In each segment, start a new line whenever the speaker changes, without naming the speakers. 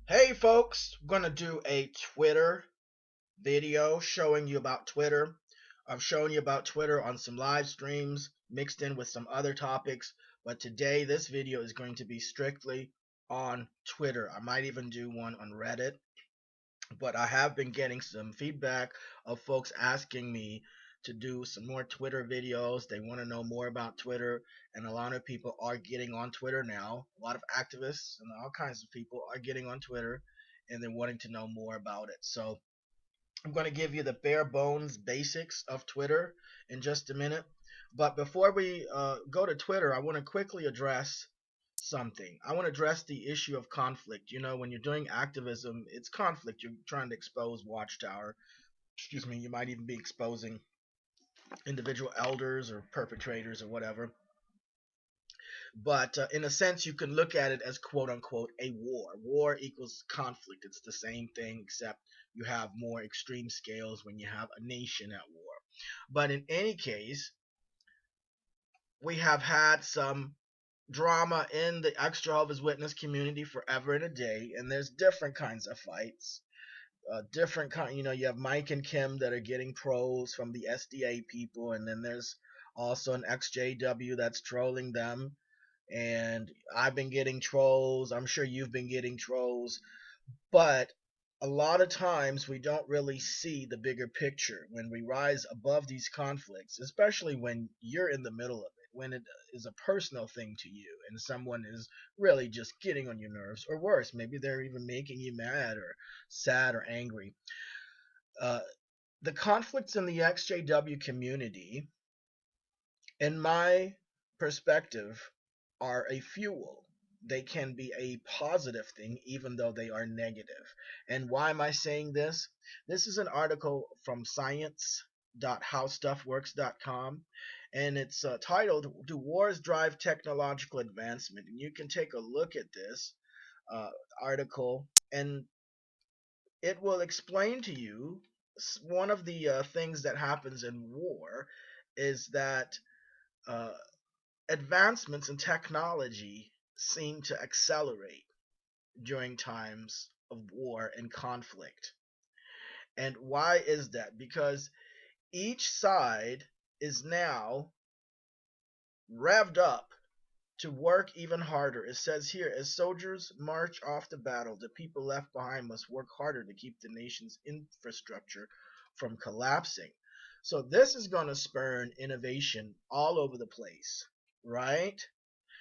Hey folks, I'm gonna do a Twitter video showing you about Twitter. I've shown you about Twitter on some live streams mixed in with some other topics, but today this video is going to be strictly on Twitter. I might even do one on Reddit, but I have been getting some feedback of folks asking me to do some more Twitter videos. They want to know more about Twitter, and a lot of people are getting on Twitter now. A lot of activists and all kinds of people are getting on Twitter and they're wanting to know more about it. So I'm going to give you the bare bones basics of Twitter in just a minute. But before we go to Twitter, I want to quickly address something. I want to address the issue of conflict. You know, when you're doing activism, it's conflict. You're trying to expose Watchtower. Excuse me, you might even be exposing individual elders or perpetrators or whatever. But in a sense, you can look at it as quote unquote a war. War equals conflict. It's the same thing, except you have more extreme scales when you have a nation at war. But in any case, we have had some drama in the extra Jehovah's Witness community forever and a day, and there's different kinds of fights. Different kind, you have Mike and Kim that are getting trolls from the SDA people, and then there's also an XJW that's trolling them, and I've been getting trolls. I'm sure you've been getting trolls, but a lot of times we don't really see the bigger picture when we rise above these conflicts, especially when you're in the middle of it, when it is a personal thing to you and someone is really just getting on your nerves, or worse, maybe they're even making you mad or sad or angry. Uh, the conflicts in the XJW community, in my perspective, are a fuel. They can be a positive thing even though they are negative. And why am I saying this? This is an article from science.howstuffworks.com, and it's titled, Do Wars Drive Technological Advancement? And you can take a look at this uh, article, and it will explain to you one of the things that happens in war is that uh, advancements in technology seem to accelerate during times of war and conflict. And why is that? Because each side is now revved up to work even harder. It says here, as soldiers march off to battle, the people left behind must work harder to keep the nation's infrastructure from collapsing. So this is going to spur innovation all over the place, right?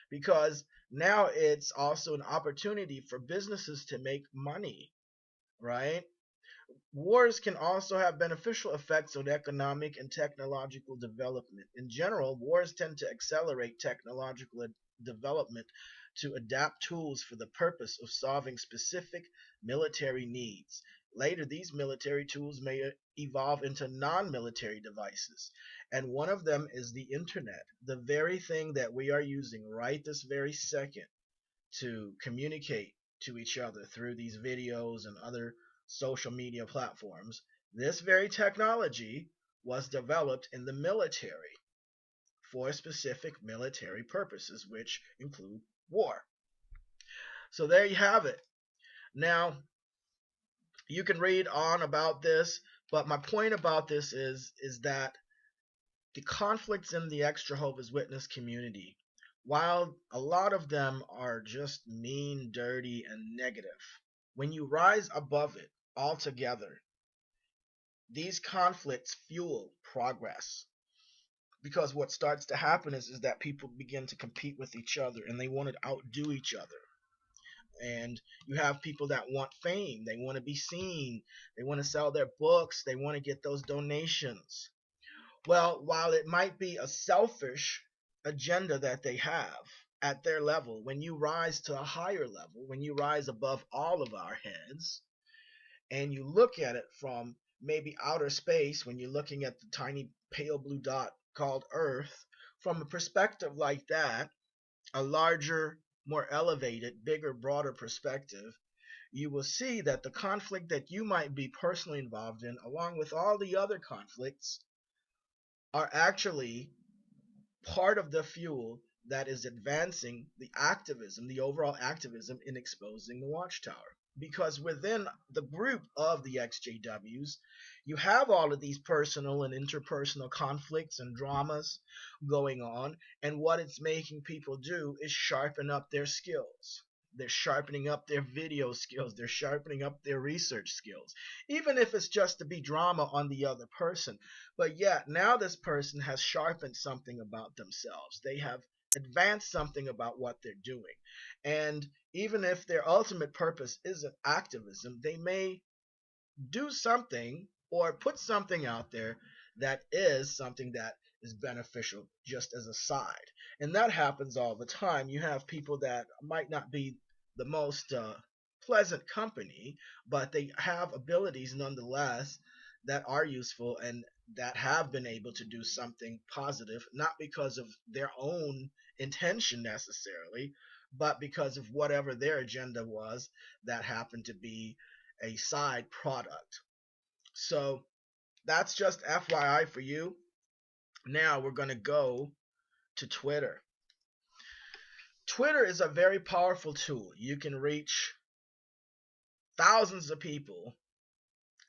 Because now it's also an opportunity for businesses to make money, right? Wars can also have beneficial effects on economic and technological development. In general, wars tend to accelerate technological development to adapt tools for the purpose of solving specific military needs. Later, these military tools may evolve into non military devices, and one of them is the internet, the very thing that we are using right this very second to communicate to each other through these videos and other social media platforms. This very technology was developed in the military for specific military purposes, which include war. So there you have it. Now, you can read on about this, but my point about this is that the conflicts in the ex-Jehovah's Witness community, while a lot of them are just mean, dirty, and negative, when you rise above it altogether, these conflicts fuel progress. Because what starts to happen is that people begin to compete with each other and they want to outdo each other. And you have people that want fame, they want to be seen, they want to sell their books, they want to get those donations. Well, while it might be a selfish agenda that they have at their level, when you rise to a higher level, when you rise above all of our heads, and you look at it from maybe outer space, when you're looking at the tiny pale blue dot called Earth, from a perspective like that, a larger, more elevated, bigger, broader perspective, you will see that the conflict that you might be personally involved in, along with all the other conflicts, are actually part of the fuel that is advancing the activism, the overall activism in exposing the Watchtower. because within the group of the XJWs, you have all of these personal and interpersonal conflicts and dramas going on, and what it's making people do is sharpen up their skills. They're sharpening up their video skills. They're sharpening up their research skills, even if it's just to be drama on the other person. But yet, now this person has sharpened something about themselves. They have advanced something about what they're doing. And even if their ultimate purpose isn't activism, they may do something or put something out there that is something that is beneficial just as a side. And that happens all the time. You have people that might not be the most pleasant company, but they have abilities nonetheless that are useful and that have been able to do something positive, not because of their own intention necessarily, but because of whatever their agenda was that happened to be a side product. So that's just FYI for you. Now we're going to go to Twitter. Twitter is a very powerful tool. You can reach thousands of people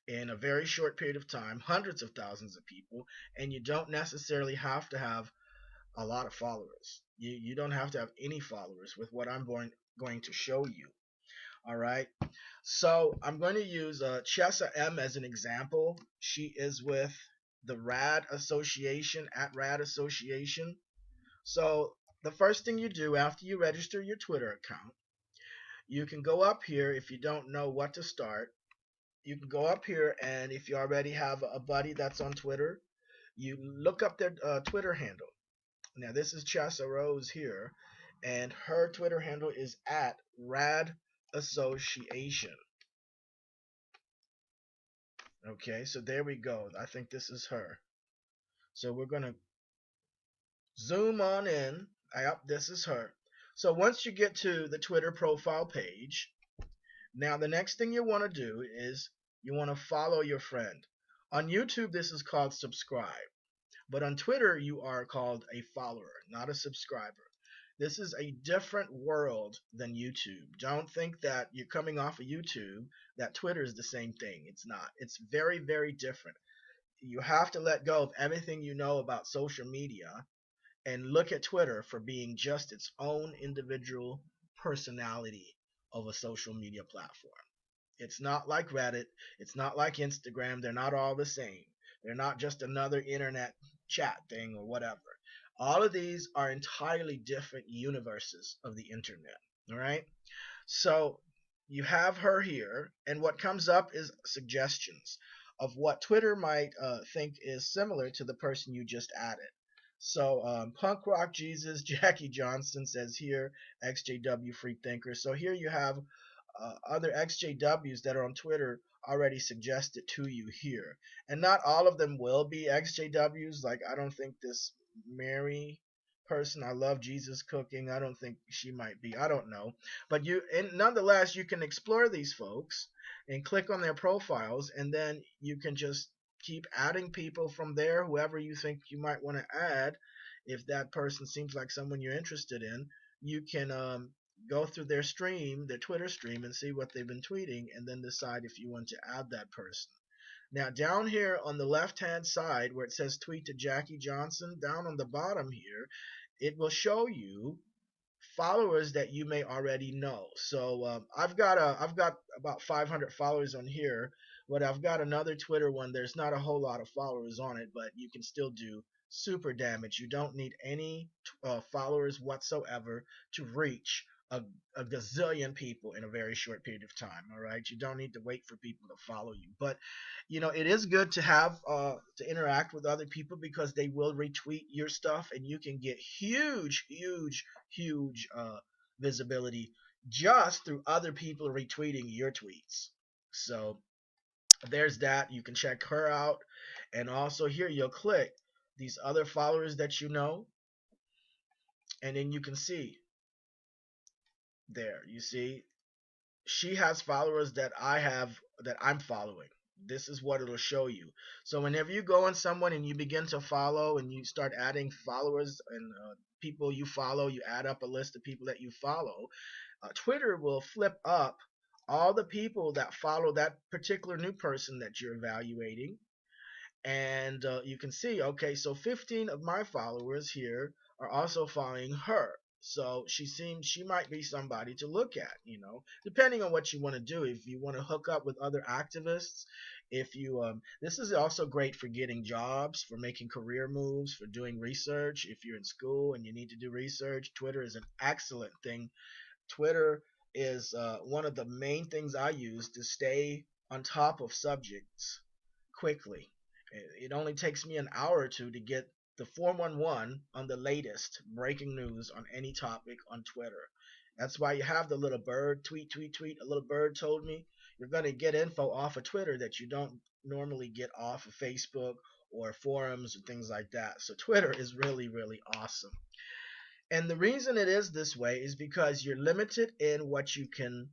in a very short period of time, hundreds of thousands of people, and you don't necessarily have to have a lot of followers. You don't have to have any followers with what I'm going to show you. All right. So I'm going to use Chessa M as an example. She is with the RAD Association, at RAD Association. So the first thing you do after you register your Twitter account, you can go up here if you don't know what to start. You can go up here, and if you already have a buddy that's on Twitter, you look up their Twitter handle. Now this is Chessa Rose here, and her Twitter handle is at RAD Association. Okay, so there we go. I think this is her. So we're going to zoom on in. Yep, this is her. So once you get to the Twitter profile page, now the next thing you want to do is you want to follow your friend. On YouTube, this is called subscribe. But on Twitter, you are called a follower, not a subscriber. This is a different world than YouTube. Don't think that you're coming off of YouTube, that Twitter is the same thing. It's not. It's very, very different. You have to let go of everything you know about social media and look at Twitter for being just its own individual personality of a social media platform. It's not like Reddit, it's not like Instagram, they're not all the same. They're not just another internet chat thing or whatever. All of these are entirely different universes of the internet. All right? So you have her here, and what comes up is suggestions of what Twitter might think is similar to the person you just added. So Punk Rock Jesus, Jackie Johnson says here, XJW Free Thinker. So here you have other XJWs that are on Twitter already suggested to you here. And not all of them will be XJWs. Like, I don't think this Mary person, I love Jesus cooking, I don't think she might be. I don't know. But and nonetheless, you can explore these folks and click on their profiles, and then you can just keep adding people from there, whoever you think you might want to add. If that person seems like someone you're interested in, you can go through their stream, their Twitter stream, and see what they've been tweeting, and then decide if you want to add that person. Now, down here on the left hand side where it says tweet to Jackie Johnson, down on the bottom here, it will show you followers that you may already know. So I've got about 500 followers on here, but I've got another Twitter one. There's not a whole lot of followers on it, but you can still do super damage. You don't need any followers whatsoever to reach a gazillion people in a very short period of time. All right, you don't need to wait for people to follow you, but it is good to have to interact with other people because they will retweet your stuff, and you can get huge visibility just through other people retweeting your tweets. So there's that. You can check her out, and also here you'll click these other followers that you know, and then you can see there. You see she has followers that I have that I'm following. This is what it'll show you. So whenever you go on someone and you begin to follow and you start adding followers and people you follow, you add up a list of people that you follow. Twitter will flip up all the people that follow that particular new person that you're evaluating. And you can see, okay, so 15 of my followers here are also following her. So she might be somebody to look at, depending on what you want to do. If you want to hook up with other activists, if you this is also great for getting jobs, for making career moves, for doing research. If you're in school and you need to do research, Twitter is an excellent thing. Twitter is one of the main things I use to stay on top of subjects quickly. It only takes me an hour or two to get the 411 on the latest breaking news on any topic on Twitter. That's why you have the little bird tweet, tweet, tweet. A little bird told me you're going to get info off of Twitter that you don't normally get off of Facebook or forums and things like that. So Twitter is really, really awesome. And the reason it is this way is because you're limited in what you can,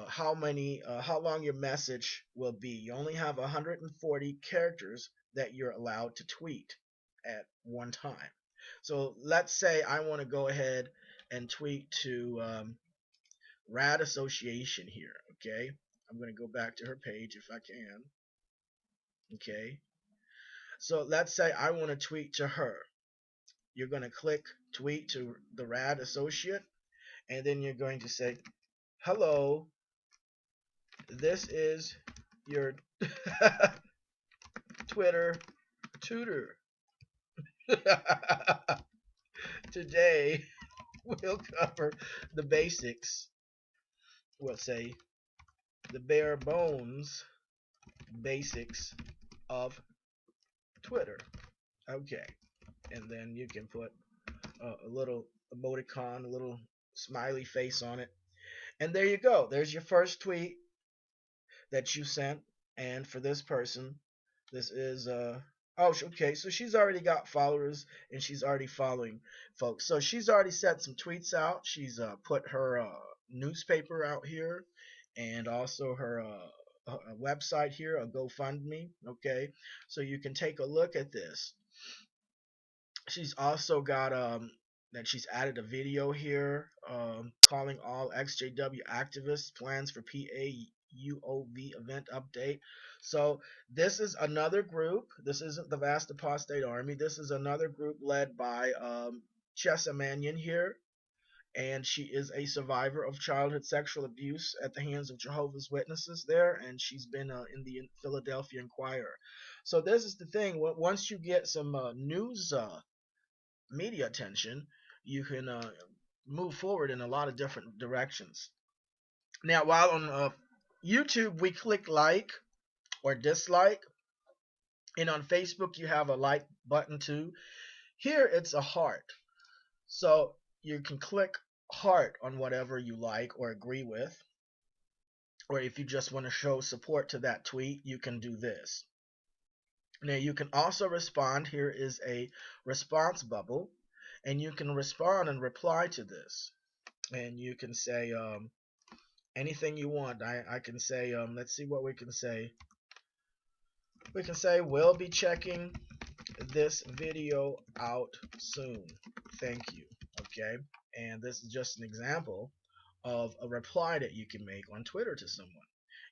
how long your message will be. You only have 140 characters that you're allowed to tweet at one time. So let's say I want to go ahead and tweet to Rad Association here. Okay, I'm going to go back to her page if I can. Okay, so let's say I want to tweet to her. You're going to click tweet to the Rad Associate, and then you're going to say, hello, this is your Twitter tutor. Today we'll cover the basics, we'll say the bare bones basics of Twitter. Okay, and then you can put a little emoticon, a little smiley face on it. And there you go. There's your first tweet that you sent. And for this person, this is oh, okay, so she's already got followers and she's already following folks. So she's already set some tweets out. She's put her newspaper out here, and also her website here, a GoFundMe. Okay, so you can take a look at this. She's also got that she's added a video here, calling all XJW activists, plans for PAUOV event update. So this is another group. This isn't the Vast Apostate Army. This is another group led by Chessa Mannion here, and she is a survivor of childhood sexual abuse at the hands of Jehovah's Witnesses there, and she's been in the Philadelphia Inquirer. So this is the thing. Once you get some news media attention, you can move forward in a lot of different directions. Now, while on YouTube, we click like or dislike, and on Facebook, you have a like button too. Here, it's a heart. So you can click heart on whatever you like or agree with, or if you just want to show support to that tweet, you can do this. Now, you can also respond. Here is a response bubble, and you can respond and reply to this. And you can say anything you want. I can say, let's see what we can say. We can say, we'll be checking this video out soon. Thank you. Okay. And this is just an example of a reply that you can make on Twitter to someone.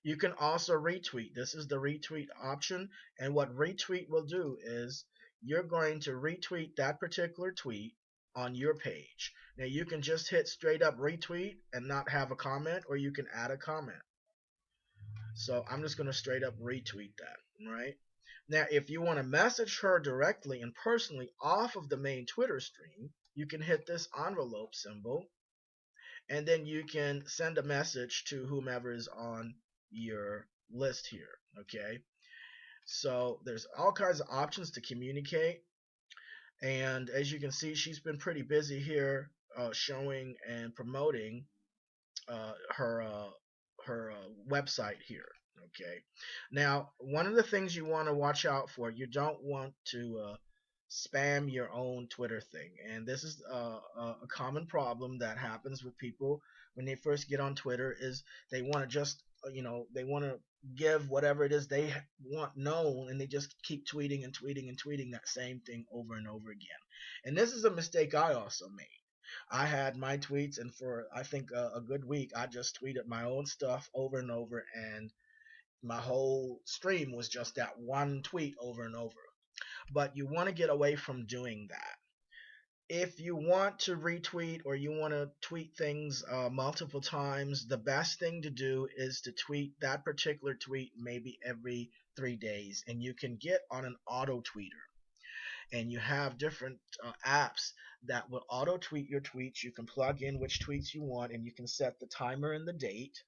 You can also retweet. This is the retweet option. And what retweet will do is you're going to retweet that particular tweet on your page. Now you can just hit straight up retweet and not have a comment, or you can add a comment. So I'm just going to straight up retweet that, right? Now if you want to message her directly and personally off of the main Twitter stream, you can hit this envelope symbol, and then you can send a message to whomever is on your list here. Okay, so there's all kinds of options to communicate, and as you can see, she's been pretty busy here showing and promoting her website here. Okay, now one of the things you want to watch out for, you don't want to spam your own Twitter thing, and this is a common problem that happens with people when they first get on Twitter. Is they want to just they want to give whatever it is they want known, and they just keep tweeting and tweeting and tweeting that same thing over and over again. And this is a mistake I also made. I had my tweets, and for I think a good week, I just tweeted my own stuff over and over, and my whole stream was just that one tweet over and over. But you want to get away from doing that. If you want to retweet or you want to tweet things multiple times, the best thing to do is to tweet that particular tweet maybe every 3 days. And you can get on an auto tweeter. And you have different apps that will auto tweet your tweets. You can plug in which tweets you want, and you can set the timer and the date.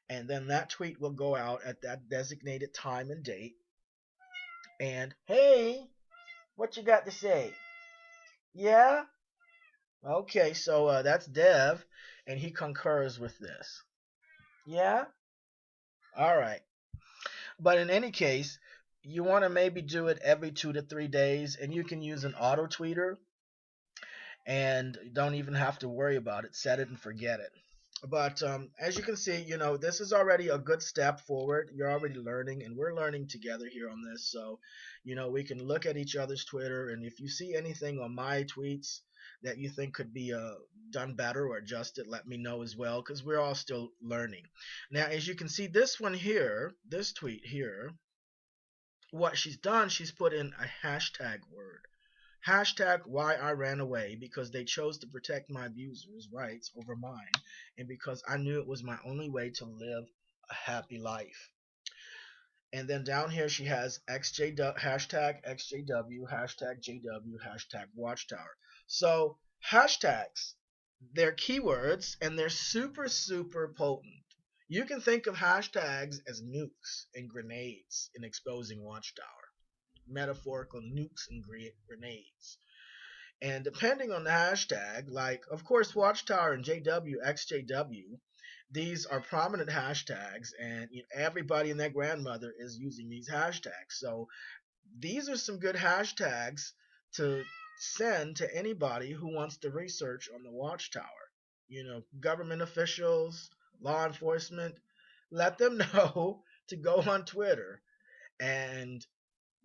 And then that tweet will go out at that designated time and date. And hey, what you got to say? Yeah? Okay, so that's Dev, and he concurs with this. Yeah? All right. But in any case, you want to maybe do it every 2 to 3 days, and you can use an auto tweeter, and don't even have to worry about it. Set it and forget it. But as you can see, this is already a good step forward. You're already learning, and we're learning together here on this. So, we can look at each other's Twitter, and if you see anything on my tweets that you think could be done better or adjusted, let me know as well, because we're all still learning. Now, as you can see, this one here, this tweet here, what she's done, she's put in a hashtag word. Hashtag why I ran away, because they chose to protect my abusers' rights over mine, and because I knew it was my only way to live a happy life. And then down here she has hashtag XJW, hashtag JW, hashtag Watchtower. So hashtags, they're keywords and they're super, super potent. You can think of hashtags as nukes and grenades in exposing Watchtower. Metaphorical nukes and grenades. And depending on the hashtag, like, of course, Watchtower and JW, XJW, these are prominent hashtags, and everybody and their grandmother is using these hashtags. So these are some good hashtags to send to anybody who wants to research on the Watchtower. Government officials, law enforcement, let them know to go on Twitter and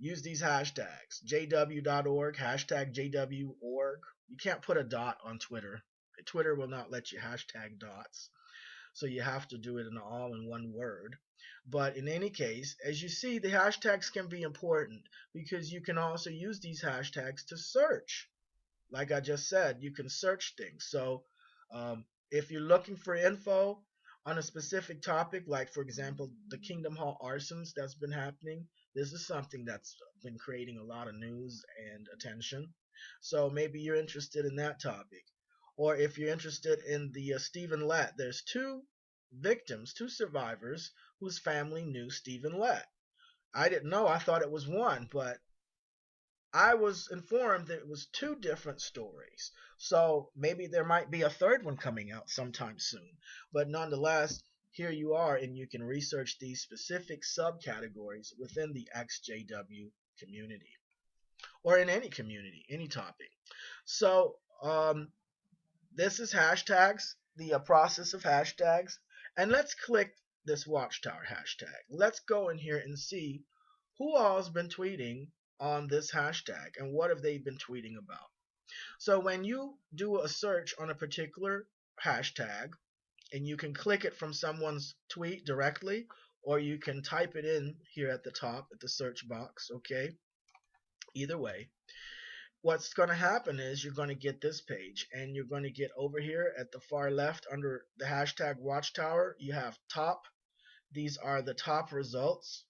use these hashtags. JW.org, hashtag JW.org. You can't put a dot on Twitter. Twitter will not let you hashtag dots. So you have to do it in all in one word. But in any case, as you see, the hashtags can be important because you can also use these hashtags to search. Like I just said, you can search things. So if you're looking for info on a specific topic, like for example, the Kingdom Hall arsons that's been happening, this is something that's been creating a lot of news and attention. So maybe you're interested in that topic. Or if you're interested in the Stephen Lett, there's two victims, two survivors whose family knew Stephen Lett. I didn't know, I thought it was one, but I was informed that it was two different stories. So maybe there might be a third one coming out sometime soon. But nonetheless, here you are, and you can research these specific subcategories within the XJW community or in any community, any topic. So this is hashtags, the process of hashtags. And let's click this Watchtower hashtag. Let's go in here and see who all's been tweeting on this hashtag and what have they been tweeting about. So when you do a search on a particular hashtag, and you can click it from someone's tweet directly, or you can type it in here at the top at the search box, okay? Either way, what's going to happen is you're going to get this page, and you're going to get over here at the far left under the hashtag Watchtower, you have top. These are the top results.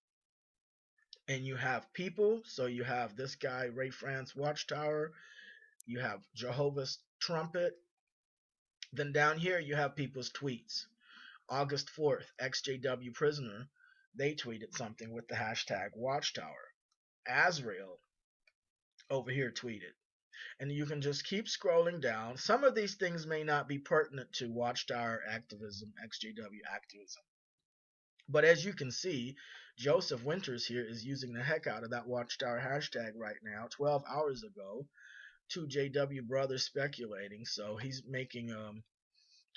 And you have people, so you have this guy, Ray France Watchtower, you have Jehovah's Trumpet. Then down here you have people's tweets. August 4th, XJW Prisoner, they tweeted something with the hashtag Watchtower. Azrael over here tweeted. And you can just keep scrolling down. Some of these things may not be pertinent to Watchtower activism, XJW activism. But as you can see, Joseph Winters here is using the heck out of that Watchtower hashtag right now. 12 hours ago, two JW brothers speculating. So he's making,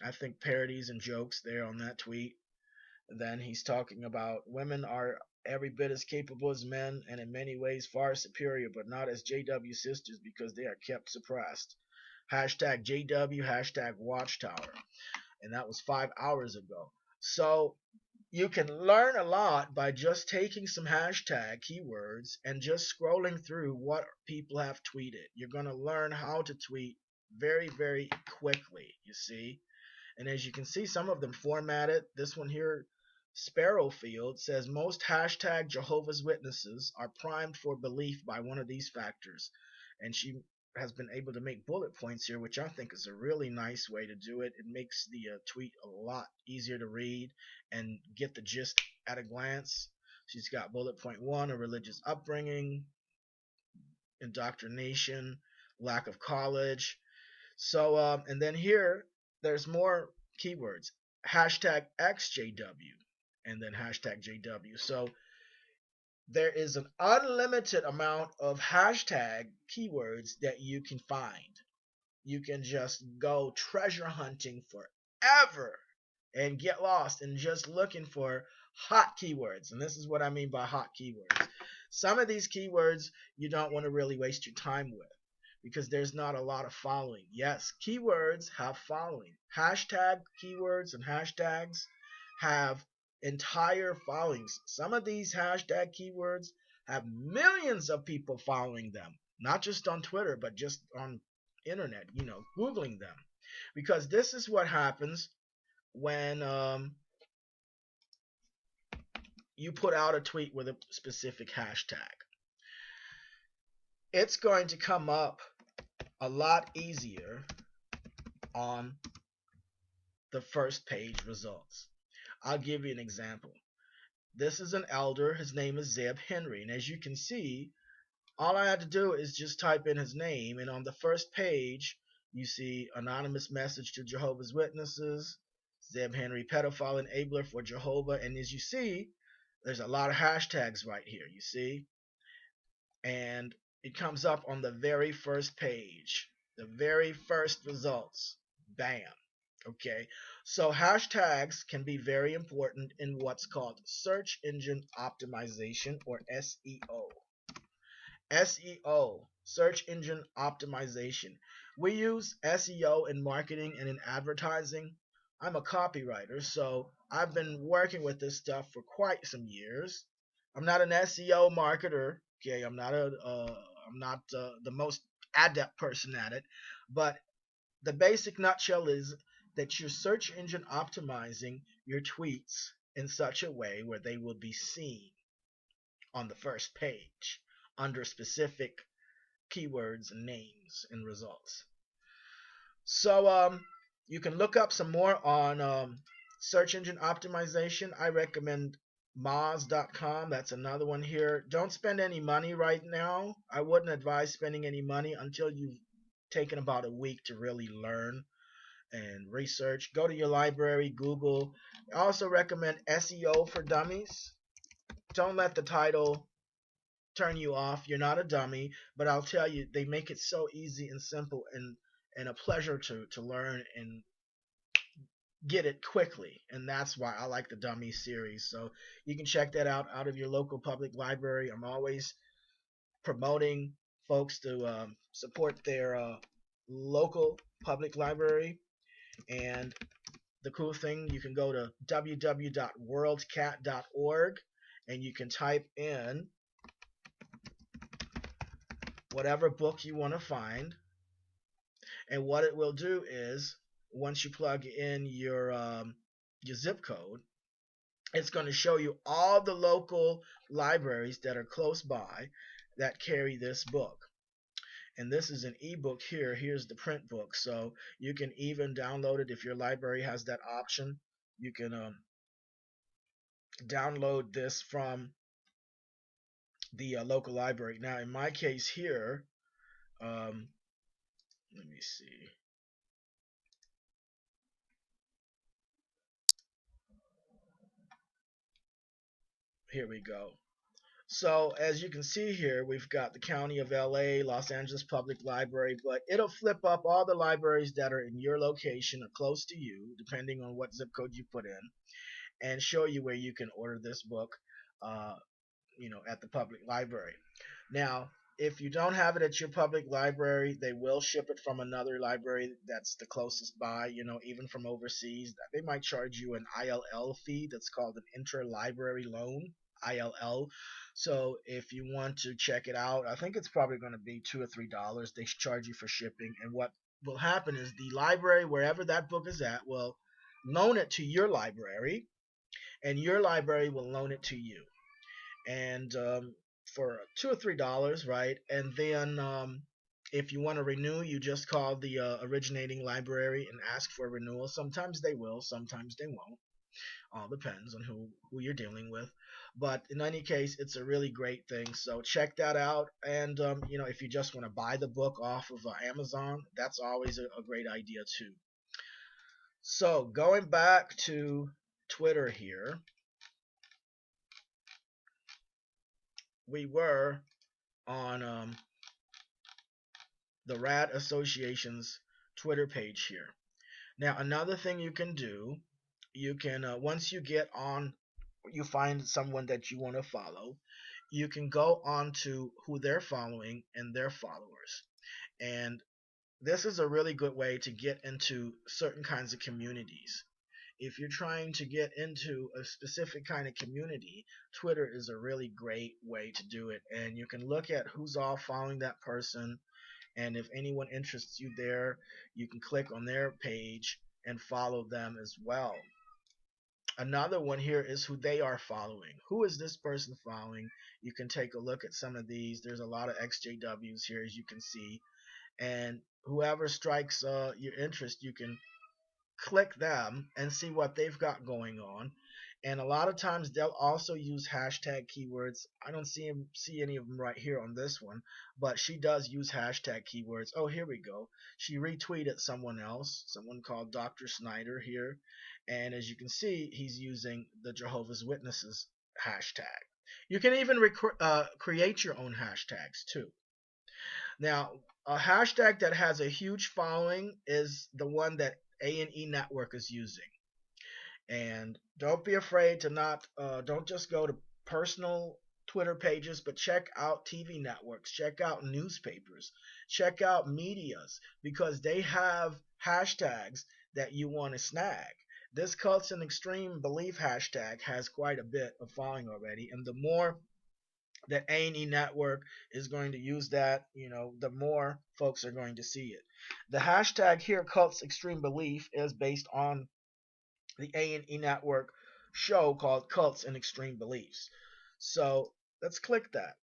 I think, parodies and jokes there on that tweet. Then he's talking about women are every bit as capable as men and in many ways far superior, but not as JW sisters because they are kept suppressed. Hashtag JW, hashtag Watchtower. And that was 5 hours ago. So you can learn a lot by just taking some hashtag keywords and just scrolling through what people have tweeted. You're going to learn how to tweet very, very quickly, you see. And as you can see, some of them formatted. This one here, Sparrowfield, says most hashtag Jehovah's Witnesses are primed for belief by one of these factors. And she has been able to make bullet points here, which I think is a really nice way to do it. It makes the tweet a lot easier to read and get the gist at a glance. She's got bullet point one, a religious upbringing, indoctrination, lack of college. So, and then here, there's more keywords. Hashtag XJW and then hashtag JW. So there is an unlimited amount of hashtag keywords that you can find. You can just go treasure hunting forever and get lost in just looking for hot keywords. And this is what I mean by hot keywords. Some of these keywords you don't want to really waste your time with because there's not a lot of following. Yes, keywords have following. Hashtag keywords and hashtags have entire followings. Some of these hashtag keywords have millions of people following them, not just on Twitter, but just on internet, Googling them. Because this is what happens when you put out a tweet with a specific hashtag. It's going to come up a lot easier on the first page results. I'll give you an example. This is an elder. His name is Zeb Henry. And as you can see, all I had to do is just type in his name. And on the first page, you see anonymous message to Jehovah's Witnesses, Zeb Henry, pedophile enabler for Jehovah. And as you see, there's a lot of hashtags right here, you see? And it comes up on the very first page, the very first results. Bam. Okay, so hashtags can be very important in what's called search engine optimization, or SEO. SEO, search engine optimization. We use SEO in marketing and in advertising. I'm a copywriter, so I've been working with this stuff for quite some years. I'm not an SEO marketer. Okay, I'm not the most adept person at it, but the basic nutshell is that you're search engine optimizing your tweets in such a way where they will be seen on the first page under specific keywords and names and results. So you can look up some more on search engine optimization. I recommend Moz.com. That's another one here. Don't spend any money right now. I wouldn't advise spending any money until you've taken about a week to really learn and research. Go to your library, Google. I also recommend SEO for Dummies. Don't let the title turn you off. You're not a dummy, but I'll tell you, they make it so easy and simple and a pleasure to learn and get it quickly. And that's why I like the Dummy series. So you can check that out of your local public library. I'm always promoting folks to support their local public library. And the cool thing, you can go to www.worldcat.org and you can type in whatever book you want to find. And what it will do is, once you plug in your zip code, it's going to show you all the local libraries that are close by that carry this book. And this is an ebook here. Here's the print book. So you can even download it if your library has that option. You can download this from the local library. Now, in my case here, let me see. Here we go. So as you can see here, we've got the County of LA, Los Angeles Public Library, but it'll flip up all the libraries that are in your location or close to you, depending on what zip code you put in, and show you where you can order this book, at the public library. Now, If you don't have it at your public library, they will ship it from another library that's the closest by, even from overseas. They might charge you an ILL fee that's called an interlibrary loan, ILL. So if you want to check it out, I think it's probably going to be $2 or $3. They charge you for shipping. And what will happen is the library, wherever that book is at, will loan it to your library, and your library will loan it to you. And for $2 or $3, right? And then if you want to renew, you just call the originating library and ask for a renewal. Sometimes they will, sometimes they won't. All depends on who you're dealing with. But in any case, it's a really great thing. So check that out. And if you just want to buy the book off of Amazon, that's always a great idea too. So going back to Twitter here, we were on the Rad Association's Twitter page here. Now, another thing you can do, you can once you get on, you find someone that you want to follow, you can go on to who they're following and their followers. And this is a really good way to get into certain kinds of communities. If you're trying to get into a specific kind of community, Twitter is a really great way to do it. And you can look at who's all following that person, and if anyone interests you there, you can click on their page and follow them as well. Another one here is who they are following. Who is this person following? You can take a look at some of these. There's a lot of XJWs here, as you can see. And whoever strikes your interest, you can click them and see what they've got going on. And a lot of times they'll also use hashtag keywords. I don't see any of them right here on this one, but she does use hashtag keywords. Oh, here we go. She retweeted someone else, someone called Dr. Snyder here, and as you can see, he's using the Jehovah's Witnesses hashtag. You can even create your own hashtags too. Now, a hashtag that has a huge following is the one that A&E Network is using. And don't be afraid to don't just go to personal Twitter pages, but check out TV networks, check out newspapers, check out medias, because they have hashtags that you want to snag. This Cults and Extreme Belief hashtag has quite a bit of following already, and the more that A&E Network is going to use that, the more folks are going to see it. The hashtag here, Cults Extreme Belief, is based on the A&E Network show called Cults and Extreme Beliefs. So let's click that.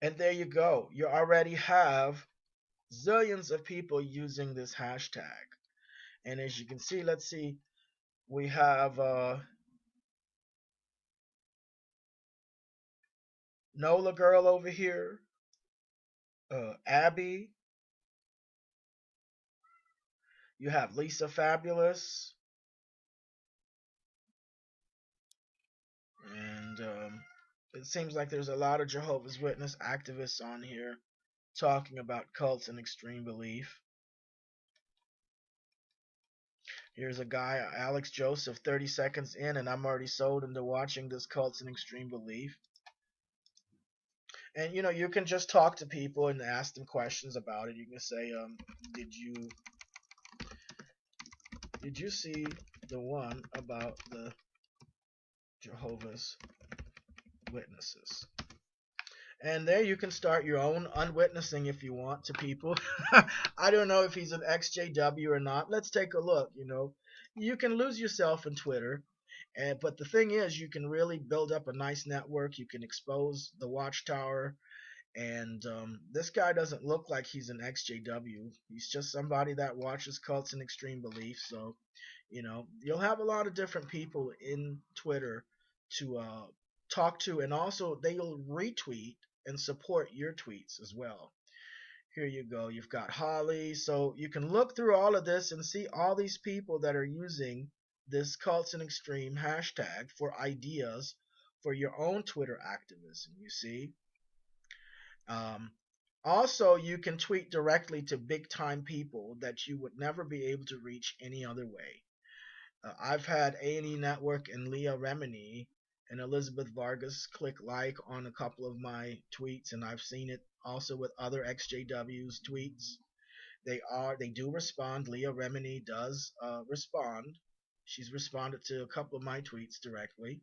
And there you go. You already have zillions of people using this hashtag. And as you can see, let's see, we have Nola Girl over here, Abby, you have Lisa Fabulous, and it seems like there's a lot of Jehovah's Witness activists on here talking about cults and extreme belief. Here's a guy, Alex Joseph, 30 seconds in, and I'm already sold into watching this cults and extreme belief. And you can just talk to people and ask them questions about it. You can say, did you did you see the one about the Jehovah's Witnesses? And there you can start your own unwitnessing if you want to people. I don't know if he's an XJW or not. Let's take a look. You can lose yourself in Twitter, but the thing is, you can really build up a nice network. You can expose the watchtower, and this guy doesn't look like he's an XJW. He's just somebody that watches cults and extreme beliefs. So, you'll have a lot of different people in Twitter to talk to, and also they'll retweet and support your tweets as well. Here you go. You've got Holly. So you can look through all of this and see all these people that are using this cults and extreme hashtag for ideas for your own Twitter activism. You see? Um, Also, you can tweet directly to big time people that you would never be able to reach any other way. I've had A&E Network and Leah Remini and Elizabeth Vargas click like on a couple of my tweets, and I've seen it also with other XJW's tweets. They do respond. Leah Remini does respond. She's responded to a couple of my tweets directly.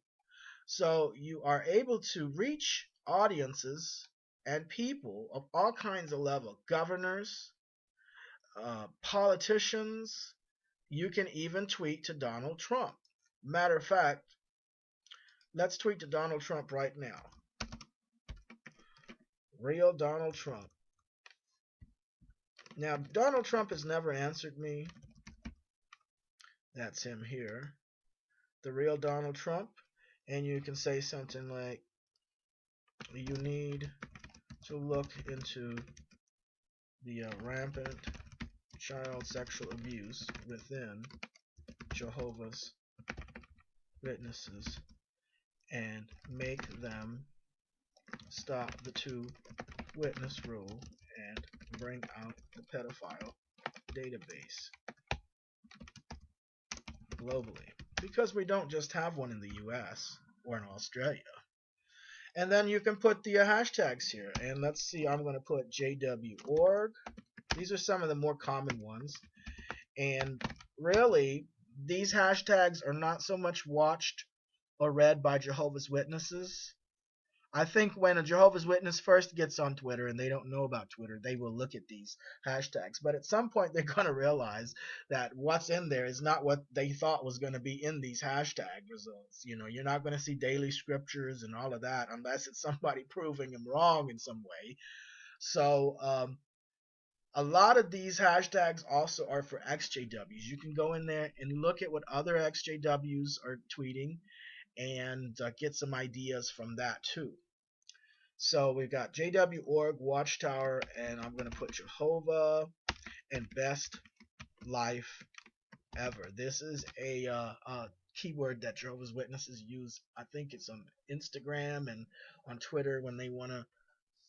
So you are able to reach audiences and people of all kinds of level, governors, politicians. You can even tweet to Donald Trump. Matter of fact, let's tweet to Donald Trump right now. Real Donald Trump. Now, Donald Trump has never answered me. That's him here. The real Donald Trump. And you can say something like, you need to look into the rampant child sexual abuse within Jehovah's Witnesses and make them stop the two witness rule and bring out the pedophile database globally. Because we don't just have one in the US or in Australia. And then you can put the hashtags here. And let's see, I'm going to put JW.org. These are some of the more common ones. And really, these hashtags are not so much watched or read by Jehovah's Witnesses. I think when a Jehovah's Witness first gets on Twitter and they don't know about Twitter, they will look at these hashtags. But at some point, they're going to realize that what's in there is not what they thought was going to be in these hashtag results. You know, you're not going to see daily scriptures and all of that unless it's somebody proving them wrong in some way. So, a lot of these hashtags also are for XJWs. You can go in there and look at what other XJWs are tweeting and get some ideas from that too. So we've got JW.org, Watchtower, and I'm going to put Jehovah and Best Life Ever. This is a keyword that Jehovah's Witnesses use. I think it's on Instagram and on Twitter when they want to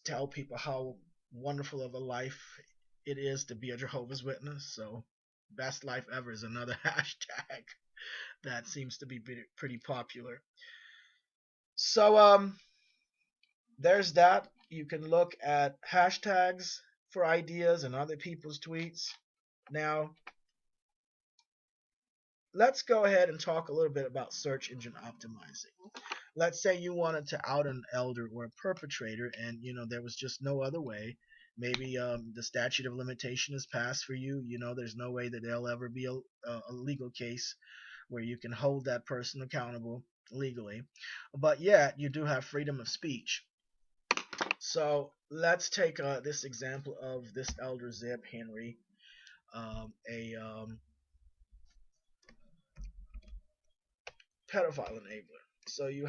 tell people how wonderful of a life it is to be a Jehovah's Witness. So Best Life Ever is another hashtag that seems to be pretty popular. So there's that. You can look at hashtags for ideas and other people's tweets. Now, let's go ahead and talk a little bit about search engine optimizing. Let's say you wanted to out an elder or a perpetrator, and there was just no other way. Maybe the statute of limitation is passed for you. There's no way that there'll ever be a legal case where you can hold that person accountable legally. But yet, you do have freedom of speech. So let's take this example of this elder Zeb Henry, a pedophile enabler. So you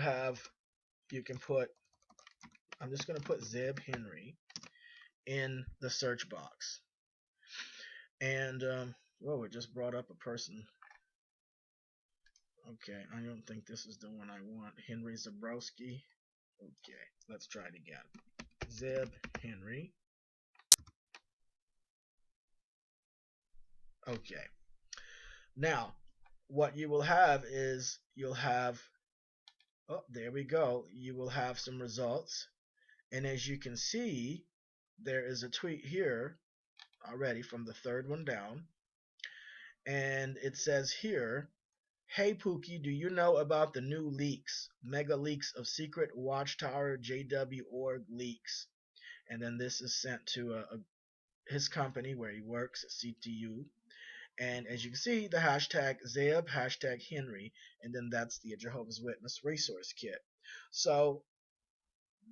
can put, I'm just going to put Zeb Henry in the search box. And, well, it just brought up a person. Okay, I don't think this is the one I want. Henry Zabrowski. Okay, let's try it again. Zeb Henry. Okay. Now, what you will have is you'll have, oh, there we go. You will have some results. And as you can see, there is a tweet here already from the third one down. And it says here, hey Pookie, do you know about the new leaks, mega leaks of secret Watchtower JW.org leaks? And then this is sent to his company where he works at CTU. And as you can see, the hashtag Zeb, hashtag Henry, and then that's the Jehovah's Witness resource kit. So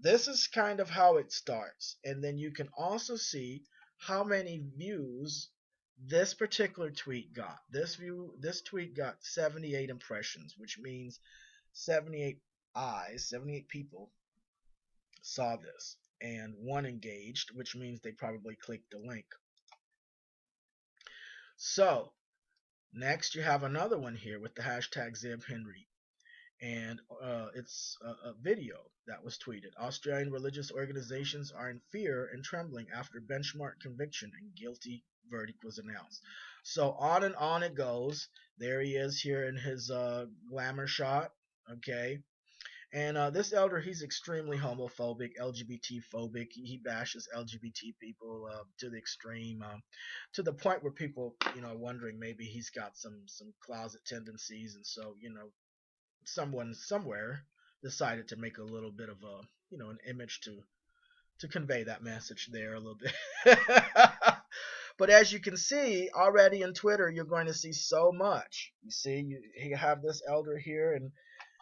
this is kind of how it starts. And then you can also see how many views this particular tweet got. This tweet got 78 impressions, which means 78 eyes, 78 people saw this, and one engaged, which means they probably clicked the link. So next you have another one here with the hashtag Zeb Henry, and it's a video that was tweeted. Australian religious organizations are in fear and trembling after benchmark conviction and guilty verdict was announced. So on and on it goes. There he is here in his glamour shot, okay? And this elder, he's extremely homophobic, LGBT phobic. He bashes LGBT people to the extreme, to the point where people, are wondering maybe he's got some closet tendencies, and so someone somewhere decided to make a little bit of a an image to convey that message there a little bit. But as you can see already in Twitter, you're going to see so much. You see, you have this elder here, and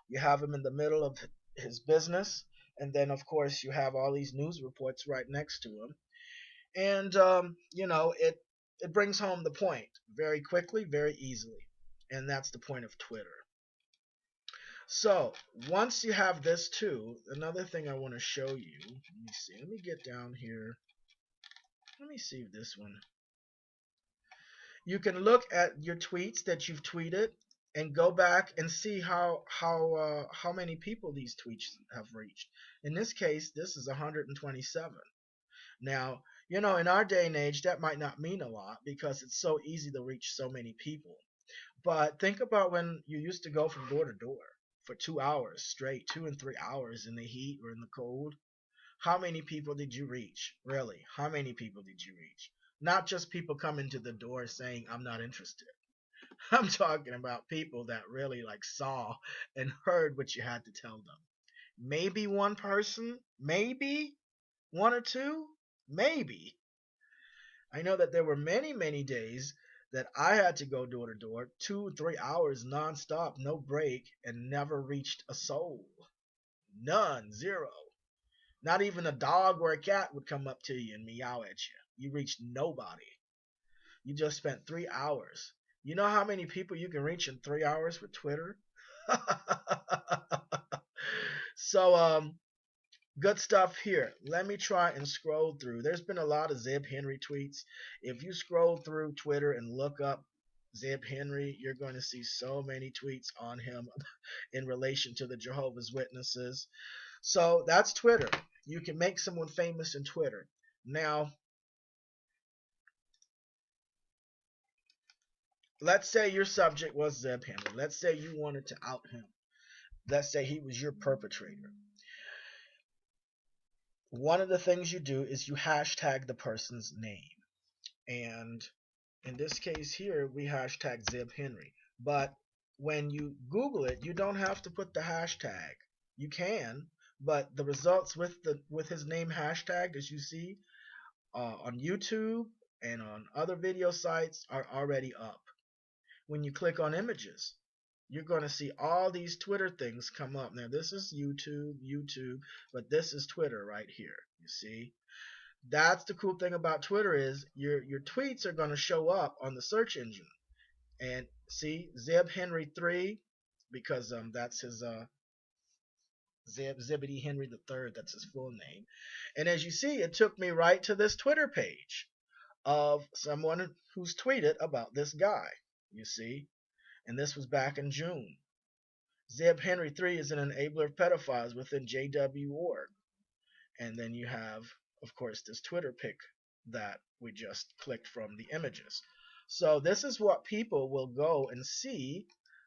you have him in the middle of his business, and then of course you have all these news reports right next to him, and it brings home the point very quickly, very easily, and that's the point of Twitter. So once you have this too, another thing I want to show you. Let me see. Let me get down here. Let me see if this one. You can look at your tweets that you've tweeted and go back and see how many people these tweets have reached. In this case, this is 127. Now, in our day and age, that might not mean a lot because it's so easy to reach so many people. But think about when you used to go from door to door for 2 hours straight, 2 and 3 hours in the heat or in the cold. How many people did you reach? Really? How many people did you reach? Not just people coming to the door saying, I'm not interested. I'm talking about people that really like saw and heard what you had to tell them. Maybe one person, maybe one or two, maybe. I know that there were many, many days that I had to go door to door, 2 3 hours nonstop, no break, and never reached a soul. None, zero. Not even a dog or a cat would come up to you and meow at you. You reached nobody. You just spent 3 hours. You know how many people you can reach in 3 hours with Twitter? So, good stuff here. Let me try and scroll through. There's been a lot of Zeb Henry tweets. If you scroll through Twitter and look up Zeb Henry, you're going to see so many tweets on him in relation to the Jehovah's Witnesses. So that's Twitter. You can make someone famous in Twitter. Now, let's say your subject was Zeb Henry. Let's say you wanted to out him. Let's say he was your perpetrator. One of the things you do is you hashtag the person's name. And in this case here, we hashtag Zeb Henry. But when you Google it, you don't have to put the hashtag. You can, but the results with his name hashtagged, as you see on YouTube and on other video sites, are already up. When you click on images, you're going to see all these Twitter things come up. Now this is YouTube, but this is Twitter right here. You see? That's the cool thing about Twitter is your tweets are going to show up on the search engine. And see, Zeb Henry 3, because that's his Zebedee Henry the Third, that's his full name. And as you see, it took me right to this Twitter page of someone who's tweeted about this guy. You see? And this was back in June. Zeb Henry 3 is an enabler of pedophiles within JW.org. And then you have, of course, this Twitter pic that we just clicked from the images. So this is what people will go and see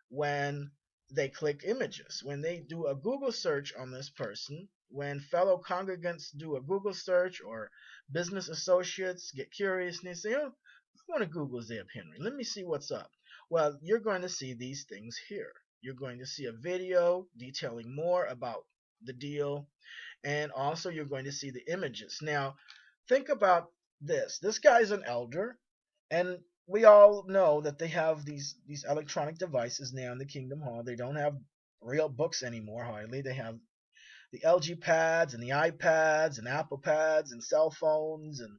when they click images. When they do a Google search on this person, when fellow congregants do a Google search or business associates get curious and they say, oh, I want to Google Zeb Henry. Let me see what's up. Well, you're going to see these things here. You're going to see a video detailing more about the deal, and also you're going to see the images. Now, think about this. This guy's an elder, and we all know that they have these electronic devices now in the Kingdom Hall. They don't have real books anymore, hardly. They have the LG pads and the iPads and Apple pads and cell phones and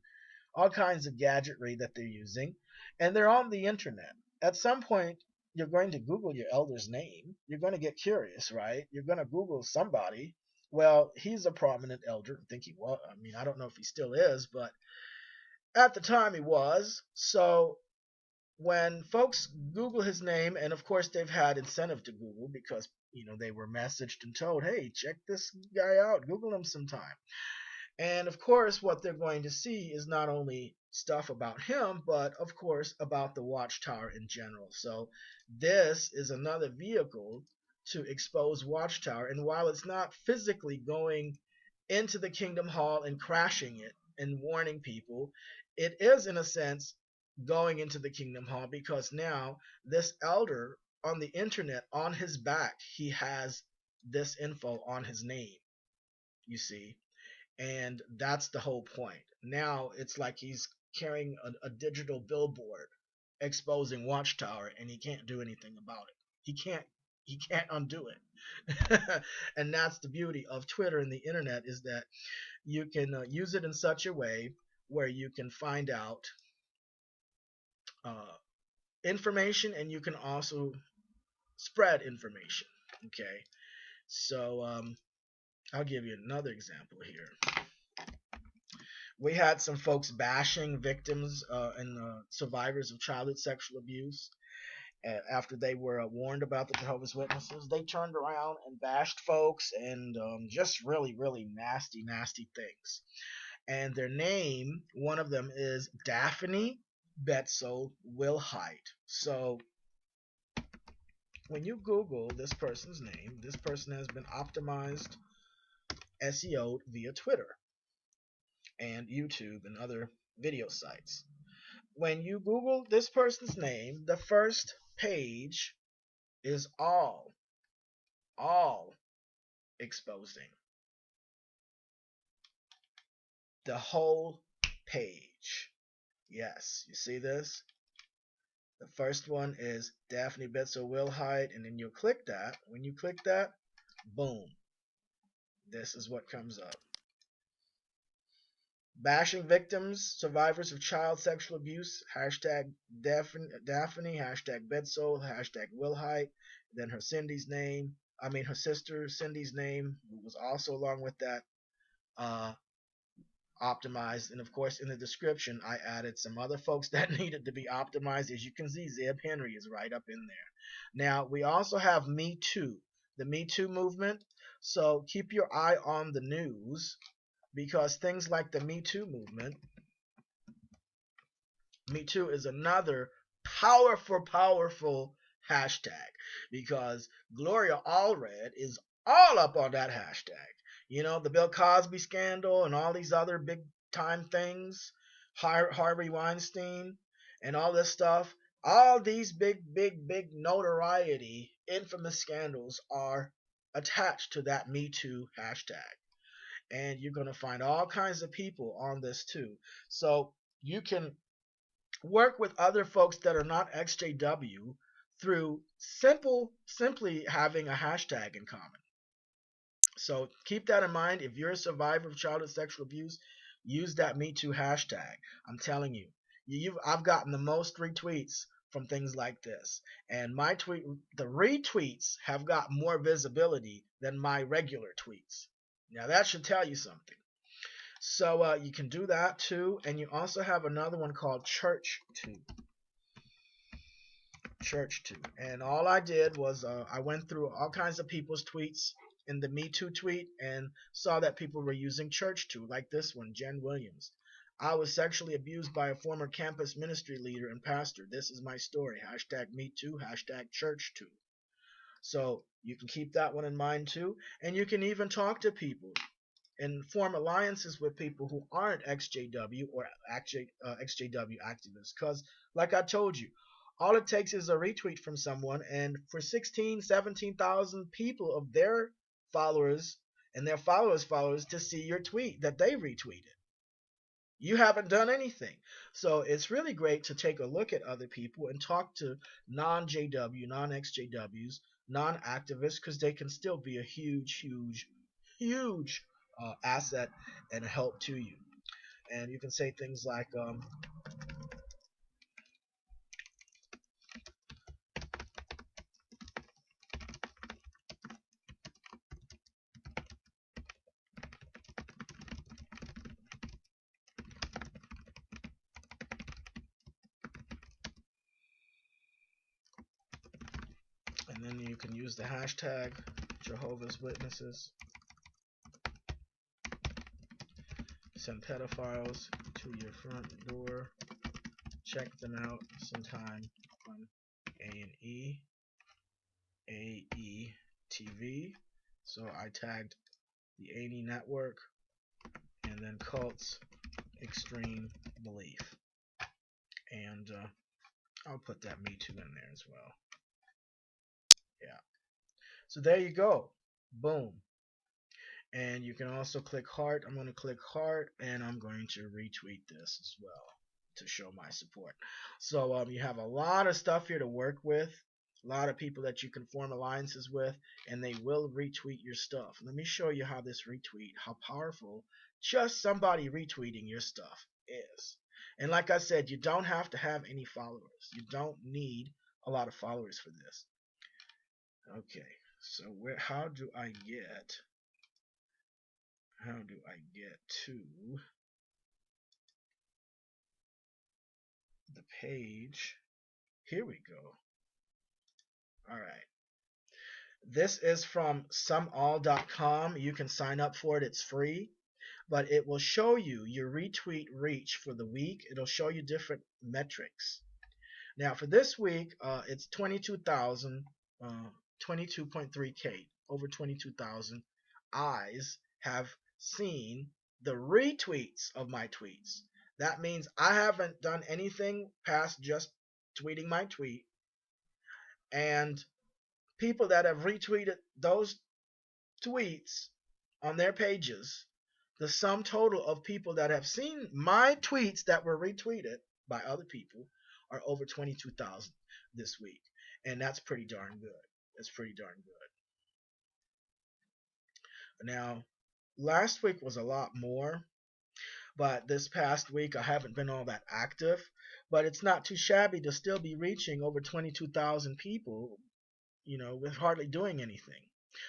all kinds of gadgetry that they're using, and they're on the internet. At some point, you're going to Google your elder's name. You're going to get curious, right? You're going to Google somebody. Well, he's a prominent elder. I think he was. I mean, I don't know if he still is, but at the time he was. So when folks Google his name, and of course they've had incentive to Google because they were messaged and told, hey, check this guy out, Google him sometime. And of course, what they're going to see is not only stuff about him, but of course about the Watchtower in general. So this is another vehicle to expose Watchtower. And while it's not physically going into the Kingdom Hall and crashing it and warning people, it is, in a sense, going into the Kingdom Hall, because now this elder on the internet, on his back, he has this info on his name, you see. And that's the whole point. Now it's like he's carrying a digital billboard exposing Watchtower, and he can't do anything about it. He can't undo it. And that's the beauty of Twitter and the internet, is that you can use it in such a way where you can find out uh, information, and you can also spread information. Okay, so I'll give you another example here. We had some folks bashing victims and survivors of childhood sexual abuse. After they were warned about the Jehovah's Witnesses, they turned around and bashed folks, and just really, really nasty, nasty things. And their name, one of them is Daphne Betzel Wilhite. So when you Google this person's name, this person has been optimized, SEO'd via Twitter and YouTube and other video sites. When you Google this person's name, the first page is all exposing. The whole page. Yes, you see this? The first one is Daphne Betzel Wilhite, and then you'll click that. When you click that, boom. This is what comes up. Bashing victims, survivors of child sexual abuse, hashtag Daphne, hashtag Betzel, hashtag Wilhite, then her her sister Cindy's name was also along with that, uh, optimized. And of course, in the description, I added some other folks that needed to be optimized. As you can see, Zeb Henry is right up in there. Now, we also have Me Too, the Me Too movement. So keep your eye on the news, because things like the Me Too movement, Me Too is another powerful hashtag, because Gloria Allred is all up on that hashtag. You know, the Bill Cosby scandal and all these other big time things, Harvey Weinstein and all this stuff. All these big notoriety, infamous scandals are attached to that Me Too hashtag. And you're going to find all kinds of people on this too. So you can work with other folks that are not XJW through simply having a hashtag in common. So keep that in mind. If you're a survivor of childhood sexual abuse, use that Me Too hashtag. I'm telling you, I've gotten the most retweets from things like this, and the retweets have got more visibility than my regular tweets. Now that should tell you something. So you can do that too, and you also have another one called Church Too. Church Too, and all I did was I went through all kinds of people's tweets in the Me Too tweet and saw that people were using Church Too, like this one, Jen Williams. I was sexually abused by a former campus ministry leader and pastor. This is my story. Hashtag Me Too, hashtag Church Too. So you can keep that one in mind too, and you can even talk to people and form alliances with people who aren't XJW or XJW activists. Because, like I told you, all it takes is a retweet from someone, and for 16, 17,000 people of their followers and their followers to see your tweet that they retweeted. You haven't done anything. So it's really great to take a look at other people and talk to non-JW, non-XJWs, non-activists, because they can still be a huge asset and help to you. And you can say things like, and then you can use the hashtag Jehovah's Witnesses. Send pedophiles to your front door. Check them out sometime on A&E. TV. So I tagged the ANI network and then cults extreme belief. And I'll put that Me Too in there as well. Yeah. So there you go. Boom. And you can also click heart. I'm going to click heart and I'm going to retweet this as well to show my support. So you have a lot of stuff here to work with, a lot of people that you can form alliances with, and they will retweet your stuff. Let me show you how this retweet, how powerful just somebody retweeting your stuff is. And like I said, you don't have to have any followers. You don't need a lot of followers for this. Okay, so how do I get to the page? Here we go. All right. This is from someall.com. You can sign up for it. It's free, but it will show you your retweet reach for the week. It'll show you different metrics. Now, for this week, it's 22,000, 22.3K, over 22,000 eyes have seen the retweets of my tweets. That means I haven't done anything past just tweeting my tweet, and people that have retweeted those tweets on their pages, the sum total of people that have seen my tweets that were retweeted by other people are over 22,000 this week. And that's pretty darn good. That's pretty darn good. Now, last week was a lot more, but this past week I haven't been all that active. But it's not too shabby to still be reaching over 22,000 people, with hardly doing anything.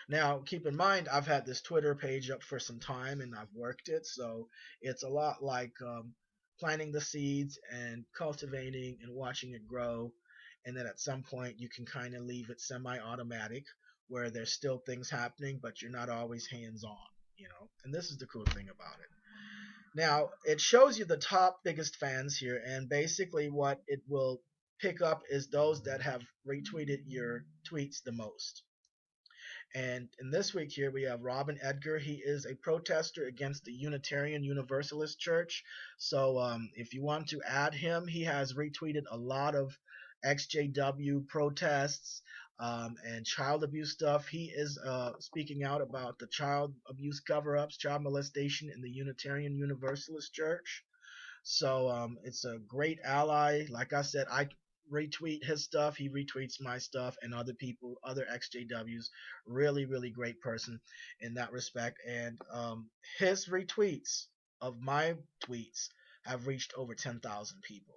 Now, keep in mind, I've had this Twitter page up for some time and I've worked it, so it's a lot like planting the seeds and cultivating and watching it grow. And then at some point, you can kind of leave it semi automatic where there's still things happening, but you're not always hands on. And this is the cool thing about it. Now, it shows you the top biggest fans here, and basically what it will pick up is those that have retweeted your tweets the most. And in this week here, we have Robin Edgar. He is a protester against the Unitarian Universalist Church. So if you want to add him, he has retweeted a lot of XJW protests and child abuse stuff. He is speaking out about the child abuse cover-ups, child molestation in the Unitarian Universalist Church. So it's a great ally. Like I said, I retweet his stuff. He retweets my stuff and other people, other XJWs. Really, really great person in that respect. And his retweets of my tweets have reached over 10,000 people.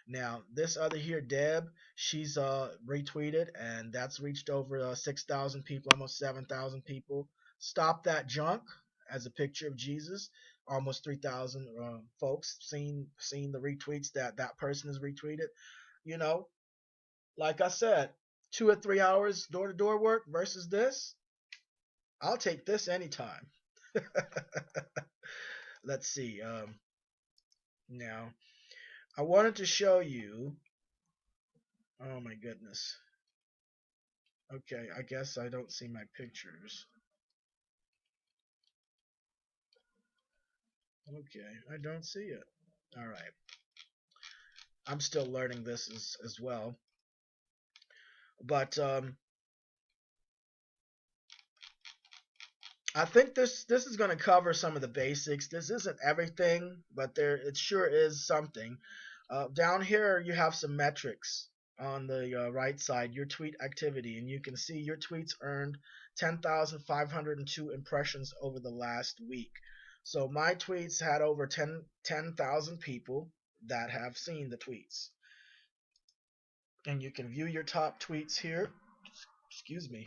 Now, this other here, Deb, she's retweeted, and that's reached over 6,000 people, almost 7,000 people. Stop That Junk as a picture of Jesus. Almost 3,000 folks seen the retweets that person has retweeted. You know, like I said, 2 or 3 hours door to door work versus this. I'll take this anytime. Let's see. Now, I wanted to show you. Oh my goodness. Okay, I guess I don't see my pictures. Okay, I don't see it. All right. I'm still learning this as well. But I think this is going to cover some of the basics. This isn't everything, but it sure is something. Down here you have some metrics on the right side, your tweet activity, and you can see your tweets earned 10,502 impressions over the last week. So my tweets had over 10,000 people that have seen the tweets. And you can view your top tweets here. Excuse me.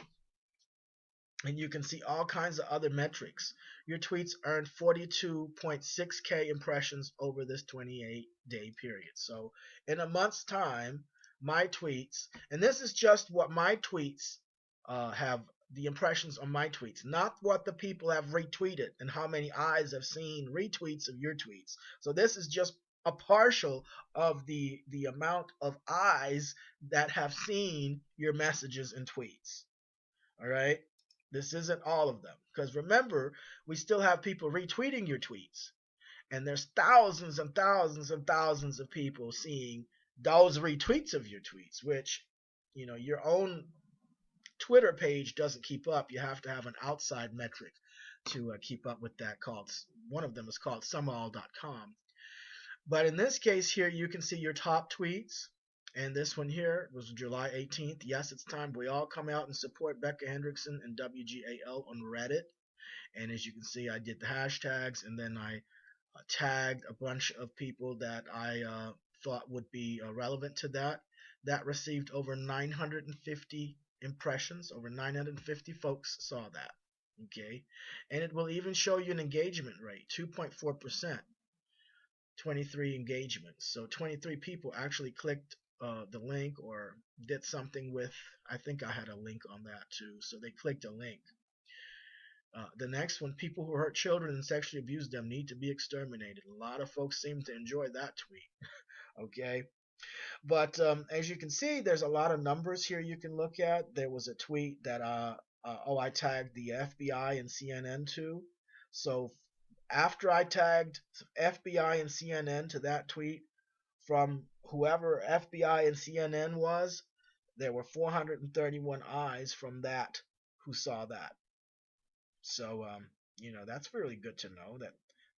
And you can see all kinds of other metrics. Your tweets earned 42.6K impressions over this 28-day period. So in a month's time, my tweets, and this is just what my tweets have, the impressions on my tweets, not what the people have retweeted and how many eyes have seen retweets of your tweets. So this is just a partial of the amount of eyes that have seen your messages and tweets. All right. This isn't all of them. Because remember, we still have people retweeting your tweets. And there's thousands and thousands and thousands of people seeing those retweets of your tweets, which, your own Twitter page doesn't keep up. You have to have an outside metric to keep up with that. Called One of them is called sumall.com. But in this case here, you can see your top tweets. And this one here was July 18th. Yes, it's time we all come out and support Becca Hendrickson and WGAL on Reddit. And as you can see, I did the hashtags, and then I tagged a bunch of people that I thought would be relevant to that. That received over 950 impressions. Over 950 folks saw that. Okay. And it will even show you an engagement rate, 2.4%. 23 engagements. So 23 people actually clicked the link or did something with, I think I had a link on that too. So they clicked a link. The next one, people who hurt children and sexually abuse them need to be exterminated. A lot of folks seem to enjoy that tweet. Okay. But as you can see, there's a lot of numbers here you can look at. There was a tweet that, I tagged the FBI and CNN to. So after I tagged FBI and CNN to that tweet, from whoever FBI and CNN was, there were 431 eyes from that who saw that. So, that's really good to know that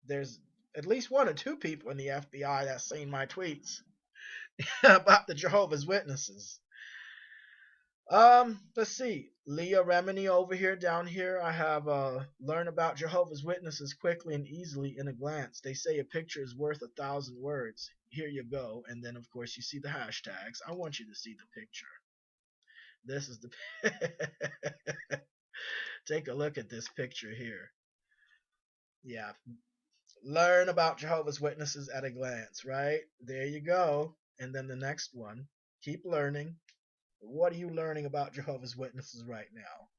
there's at least one or two people in the FBI that's seen my tweets about the Jehovah's Witnesses. Let's see. Leah Remini over here, down here, I have learn about Jehovah's Witnesses quickly and easily in a glance. They say a picture is worth 1,000 words. Here you go. And then, of course, you see the hashtags. I want you to see the picture. This is the. Take a look at this picture here. Yeah. Learn about Jehovah's Witnesses at a glance, right? There you go. And then the next one. Keep learning. What are you learning about Jehovah's Witnesses right now?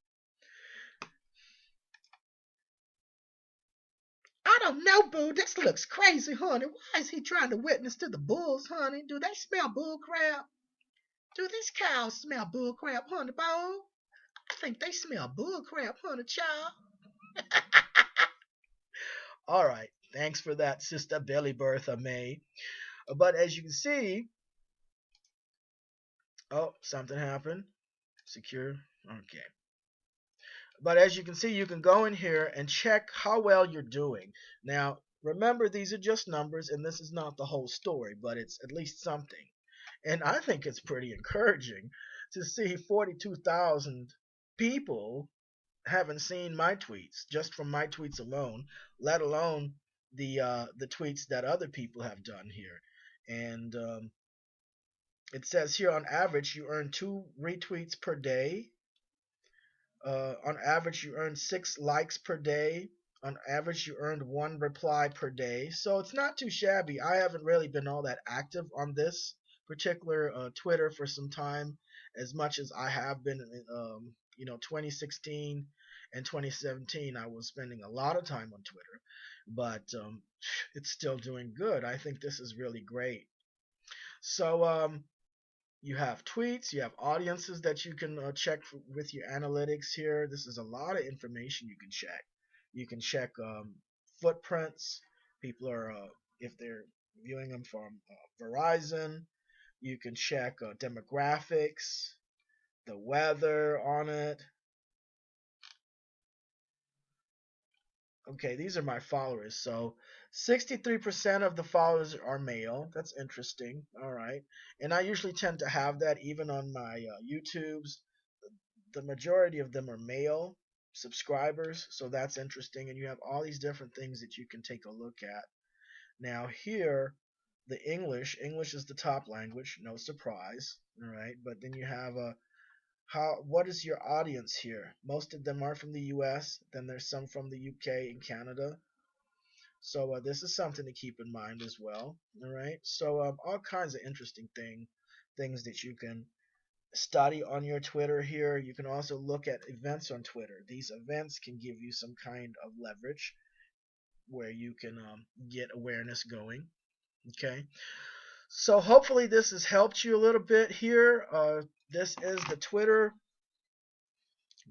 I don't know, boo. This looks crazy, honey. Why is he trying to witness to the bulls, honey? Do they smell bull crap? Do these cows smell bull crap, honey, boo? I think they smell bull crap, honey, child. All right. Thanks for that, Sister Billy Bertha May. But as you can see, oh, something happened. Secure. Okay. But as you can see, you can go in here and check how well you're doing. Now, remember, these are just numbers, and this is not the whole story, but it's at least something. And I think it's pretty encouraging to see 42,000 people haven't seen my tweets, just from my tweets alone, let alone the tweets that other people have done here. And it says here, on average, you earn 2 retweets per day. On average, you earn 6 likes per day. On average, you earned 1 reply per day. So it's not too shabby. I haven't really been all that active on this particular Twitter for some time, as much as I have been in 2016 and 2017. I was spending a lot of time on Twitter, but it's still doing good. I think this is really great. So you have tweets, you have audiences that you can check with your analytics here. This is a lot of information you can check. You can check footprints. People are, if they're viewing them from Verizon. You can check demographics, the weather on it. Okay, these are my followers. So 63% of the followers are male. That's interesting. All right. And I usually tend to have that even on my YouTubes. The majority of them are male subscribers. So that's interesting. And you have all these different things that you can take a look at. Now, here, the English is the top language. No surprise. All right. But then you have what is your audience here? Most of them are from the US, then there's some from the UK and Canada. So this is something to keep in mind as well. All right. So all kinds of interesting things that you can study on your Twitter here. You can also look at events on Twitter. These events can give you some kind of leverage where you can get awareness going. Okay. So hopefully this has helped you a little bit here. This is the Twitter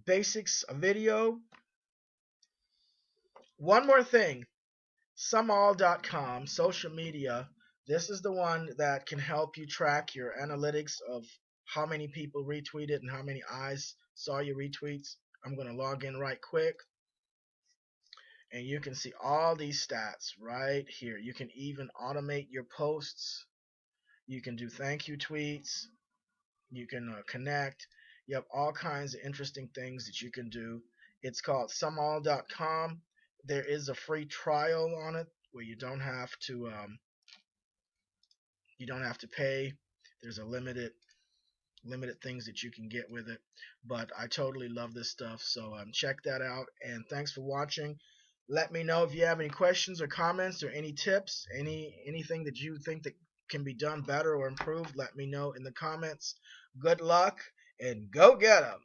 basics video. One more thing, someall.com, social media. This is the one that can help you track your analytics of how many people retweeted and how many eyes saw your retweets. I'm going to log in right quick, and you can see all these stats right here. You can even automate your posts. You can do thank you tweets. You can connect. You have all kinds of interesting things that you can do. It's called someall.com. There is a free trial on it where you don't have to pay. There's a limited things that you can get with it. But I totally love this stuff, so check that out. And thanks for watching. Let me know if you have any questions or comments or any tips, anything that you think that can be done better or improved. Let me know in the comments. Good luck and go get 'em.